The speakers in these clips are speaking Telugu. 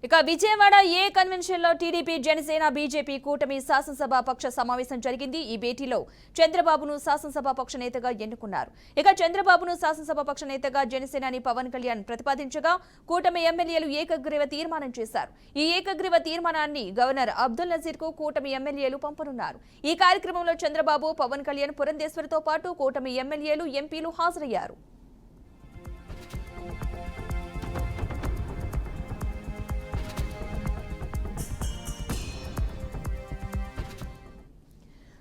ఇక విజయవాడ ఏ కన్వెన్షన్ లో టీడీపీ జనసేన బీజేపీ కూటమి శాసనసభ పక్ష సమావేశం జరిగింది. ఈ భేటీలో చంద్రబాబును శాసనసభ పక్ష నేతగా ఎన్నుకున్నారు. ఇక చంద్రబాబును శాసనసభ పక్ష నేతగా జనసేనాని పవన్ కళ్యాణ్ ప్రతిపాదించగా కూటమి ఎమ్మెల్యేలు ఏకగ్రీవ తీర్మానం చేశారు. ఈ ఏకగ్రీవ తీర్మానాన్ని గవర్నర్ అబ్దుల్ నజీర్ కు కూటమి ఎమ్మెల్యేలు పంపనున్నారు. ఈ కార్యక్రమంలో చంద్రబాబు, పవన్ కళ్యాణ్, పురంధేశ్వరితో పాటు కూటమి ఎమ్మెల్యేలు, ఎంపీలు హాజరయ్యారు.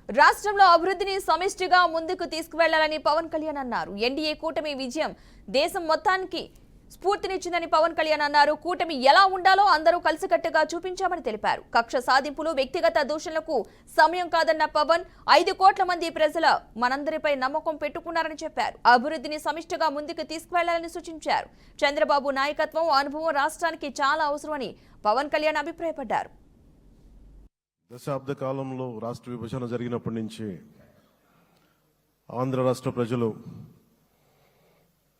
రాష్ట్రంలో అభివృద్ధిని సమిష్టిగా ముందుకు తీసుకువెళ్లాలని పవన్ కళ్యాణ్ అన్నారు. ఎన్డీఏ కూటమి విజయం దేశం మొత్తానికి స్ఫూర్తినిచ్చిందని పవన్ కళ్యాణ్ అన్నారు. కూటమి ఎలా ఉండాలో అందరూ కలిసికట్టుగా చూపించామని తెలిపారు. కక్ష సాధింపులు, వ్యక్తిగత దూషణలకు సమయం కాదన్న పవన్ 5 కోట్ల మంది ప్రజల మనందరిపై నమ్మకం పెట్టుకున్నారని చెప్పారు. అభివృద్ధిని సమిష్టిగా ముందుకు తీసుకువెళ్లాలని సూచించారు. చంద్రబాబు నాయకత్వం, అనుభవం రాష్ట్రానికి చాలా అవసరమని పవన్ కళ్యాణ్ అభిప్రాయపడ్డారు. దశాబ్ద కాలంలో రాష్ట్ర విభజన జరిగినప్పటి నుంచి ఆంధ్ర రాష్ట్ర ప్రజలు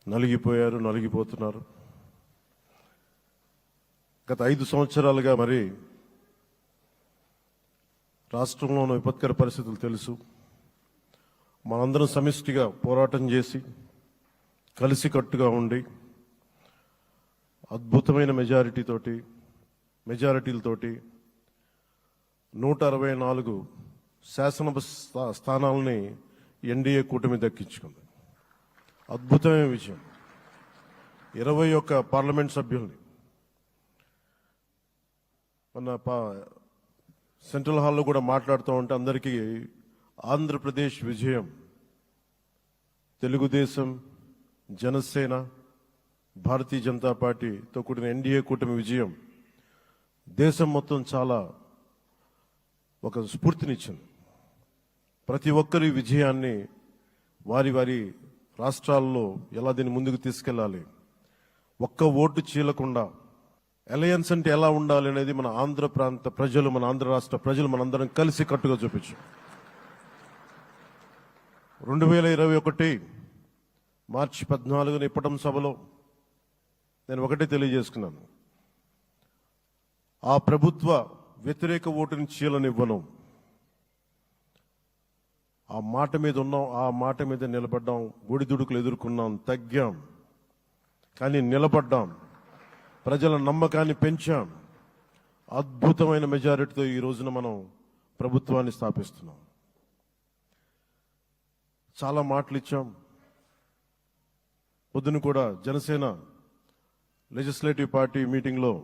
నలిగిపోయారు, నలిగిపోతున్నారు. గత 5 సంవత్సరాలుగా మరి రాష్ట్రంలోని విపత్కర పరిస్థితులు తెలుసు. మనందరం సమిష్టిగా పోరాటం చేసి కలిసికట్టుగా ఉండి అద్భుతమైన మెజారిటీలతోటి 164 శాసనసభ స్థానాలని ఎన్డీఏ కూటమి దక్కించుకుంది. అద్భుతమైన విజయం. 21 పార్లమెంట్ సభ్యుల్ని మన సెంట్రల్ హాల్లో కూడా మాట్లాడుతూ ఉంటే అందరికీ ఆంధ్రప్రదేశ్ విజయం, తెలుగుదేశం, జనసేన, భారతీయ జనతా పార్టీతో కూడిన ఎన్డీఏ కూటమి విజయం దేశం మొత్తం చాలా ఒక స్ఫూర్తినిచ్చింది. ప్రతి ఒక్కరి విజయాన్ని వారి వారి రాష్ట్రాల్లో ఎలా దీన్ని ముందుకు తీసుకెళ్లాలి, ఒక్క ఓటు చీలకుండా అలయన్స్ అంటే ఎలా ఉండాలి అనేది మన ఆంధ్ర ప్రాంత ప్రజలు, మన ఆంధ్ర రాష్ట్ర ప్రజలు మనందరం కలిసి కట్టుగా చూపించాం. 2021 మార్చి 14న ఇప్పటం సభలో నేను ఒకటే తెలియజేసుకున్నాను. ఆ ప్రభుత్వ వ్యతిరేక ఓటుని చీలనివ్వను. ఆ మాట మీద ఉన్నాం, ఆ మాట మీద నిలబడ్డాం. ఒడిదుడుకులు ఎదుర్కొన్నాం, తగ్గాం, కానీ నిలబడ్డాం. ప్రజల నమ్మకాన్ని పెంచాం. అద్భుతమైన మెజారిటీతో ఈ రోజున మనం ప్రభుత్వాన్ని స్థాపిస్తున్నాం. చాలా మాటలు ఇచ్చాం. పొద్దున కూడా జనసేన లెజిస్లేటివ్ పార్టీ మీటింగ్లో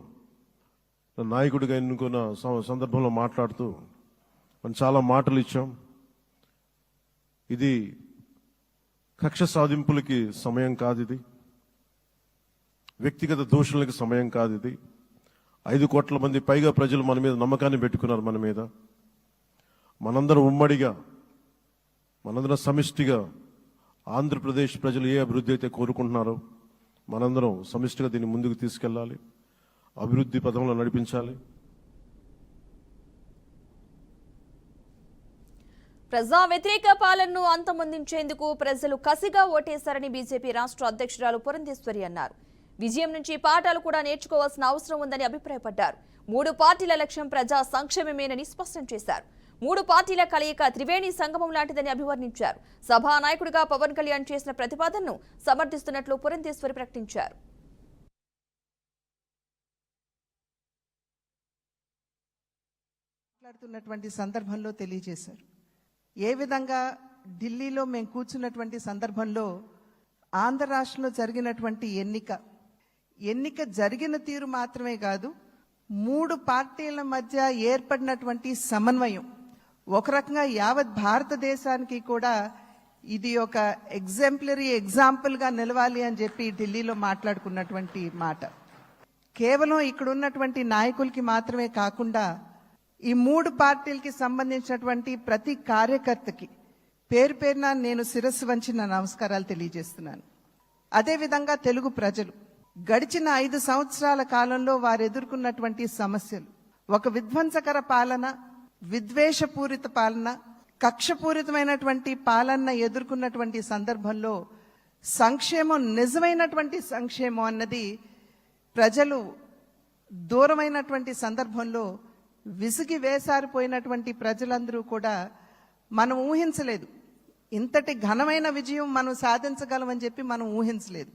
నాయకుడిగా ఎన్నుకున్న సందర్భంలో మాట్లాడుతూ మనం చాలా మాటలు ఇచ్చాం. ఇది కక్ష సాధింపులకి సమయం కాదు, ఇది వ్యక్తిగత దూషణలకి సమయం కాదు. ఇది 5 కోట్ల మంది పైగా ప్రజలు మన మీద నమ్మకాన్ని పెట్టుకున్నారు. మన మీద మనందరం ఉమ్మడిగా, మనందరం సమిష్టిగా ఆంధ్రప్రదేశ్ ప్రజలు ఏ అభివృద్ధి అయితే కోరుకుంటున్నారో మనందరం సమిష్టిగా దీన్ని ముందుకు తీసుకెళ్లాలి, అభివృద్ధి పథంలో నడిపించాలి. ప్రజా వ్యతిరేక పాలనను అంతమొందించేందుకు ప్రజలు కసిగా ఓటేశారని బీజేపీ రాష్ట్ర అధ్యక్షురాలు పురంధేశ్వరి అన్నారు. విజయం నుంచి పాఠాలు కూడా నేర్చుకోవాల్సిన అవసరం ఉందని అభిప్రాయపడ్డారు. 3 పార్టీల లక్ష్యం ప్రజా సంక్షేమమేనని స్పష్టం చేశారు. 3 పార్టీల కలయిక త్రివేణి సంగమం లాంటిదని అభివర్ణించారు. సభానాయకుడిగా పవన్ కళ్యాణ్ చేసిన ప్రతిపాదనను సమర్థిస్తున్నట్లు పురంధేశ్వరి ప్రకటించారు. మాట్లాడుతున్నటువంటి సందర్భంలో తెలియజేశారు. ఏ విధంగా ఢిల్లీలో మేము కూర్చున్నటువంటి సందర్భంలో ఆంధ్ర రాష్ట్రంలో జరిగినటువంటి ఎన్నిక జరిగిన తీరు మాత్రమే కాదు, 3 పార్టీల మధ్య ఏర్పడినటువంటి సమన్వయం ఒక రకంగా యావత్ భారతదేశానికి కూడా ఇది ఒక ఎగ్జాంపుల్గా నిలవాలి అని చెప్పి ఢిల్లీలో మాట్లాడుకున్నటువంటి మాట కేవలం ఇక్కడ ఉన్నటువంటి నాయకులకి మాత్రమే కాకుండా ఈ 3 పార్టీలకి సంబంధించినటువంటి ప్రతి కార్యకర్తకి పేరు పేరున నేను శిరస్సు వంచి నా నమస్కారాలు తెలియజేస్తున్నాను. అదేవిధంగా తెలుగు ప్రజలు గడిచిన 5 సంవత్సరాల కాలంలో వారు ఎదుర్కొన్నటువంటి సమస్యలు, ఒక విధ్వంసకర పాలన, విద్వేషపూరిత పాలన, కక్షపూరితమైనటువంటి పాలన ఎదుర్కొన్నటువంటి సందర్భంలో సంక్షేమం, నిజమైనటువంటి సంక్షేమం అన్నది ప్రజలు దూరమైనటువంటి సందర్భంలో విసిగి వేసారిపోయినటువంటి ప్రజలందరూ కూడా మనం ఊహించలేదు, ఇంతటి ఘనమైన విజయం మనం సాధించగలమని చెప్పి మనం ఊహించలేదు.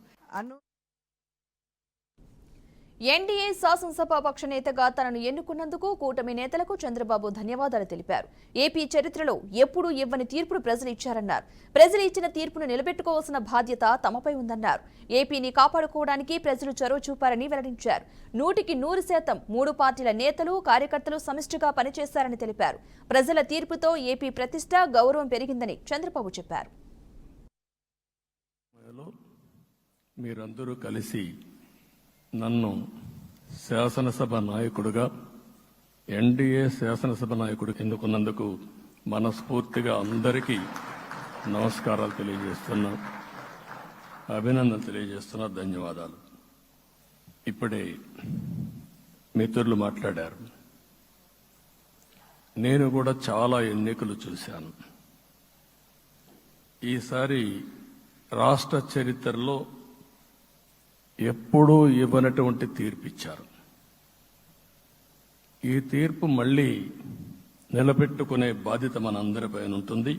ఎన్డీఏ శాసనసభాపక్ష నేతగా తనను ఎన్నుకున్నందుకు కూటమి నేతలకు చంద్రబాబు ధన్యవాదాలు తెలిపారు. ఏపీ చరిత్రలో ఎప్పుడూ ఇవ్వని తీర్పును ప్రజలు ఇచ్చారన్నారు. ప్రజలు ఇచ్చిన తీర్పును నిలబెట్టుకోవాల్సిన బాధ్యత తమపై ఉందన్నారు. ఏపీని కాపాడుకోవడానికి ప్రజలు చొరవ చూపారని వెల్లడించారు. 100% 3 పార్టీల నేతలు కార్యకర్తలు సమిష్టిగా పనిచేశారని తెలిపారు. ప్రజల తీర్పుతో ఏపీ ప్రతిష్ట గౌరవం పెరిగిందని చంద్రబాబు చెప్పారు. మీరందరూ కలిసి నన్ను శాసనసభ నాయకుడిగా ఎన్డీఏ శాసనసభ నాయకుడు ఎన్నుకున్నందుకు మనస్ఫూర్తిగా అందరికీ నమస్కారాలు తెలియజేస్తున్నా, అభినందనలు తెలియజేస్తున్నా, ధన్యవాదాలు. ఇప్పుడే మిత్రులు మాట్లాడారు. నేను కూడా చాలా ఎన్నికలు చూశాను. ఈసారి రాష్ట్ర చరిత్రలో ఎప్పుడూ ఇవ్వనటువంటి తీర్పు ఇచ్చారు. ఈ తీర్పు మళ్ళీ నిలబెట్టుకునే బాధ్యత మనందరిపైన ఉంటుంది.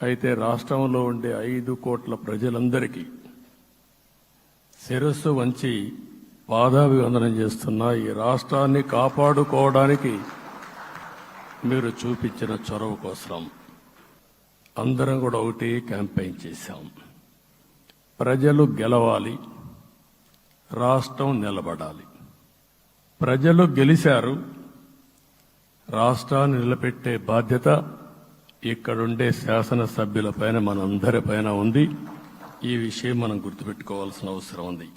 అయితే రాష్ట్రంలో ఉండే 5 కోట్ల ప్రజలందరికీ శిరస్సు వంచి పాదాభివందనం చేస్తున్నా. ఈ రాష్ట్రాన్ని కాపాడుకోవడానికి మీరు చూపించిన చొరవ కోసం అందరం కూడా ఒకటి క్యాంపెయిన్ చేశాం. ప్రజలు గెలవాలి, రాష్ట్రం నిలబడాలి. ప్రజలు గెలిచారు. రాష్ట్రాన్ని నిలబెట్టే బాధ్యత ఇక్కడుండే శాసనసభ్యులపైన మనందరిపైన ఉంది. ఈ విషయం మనం గుర్తుపెట్టుకోవాల్సిన అవసరం ఉంది.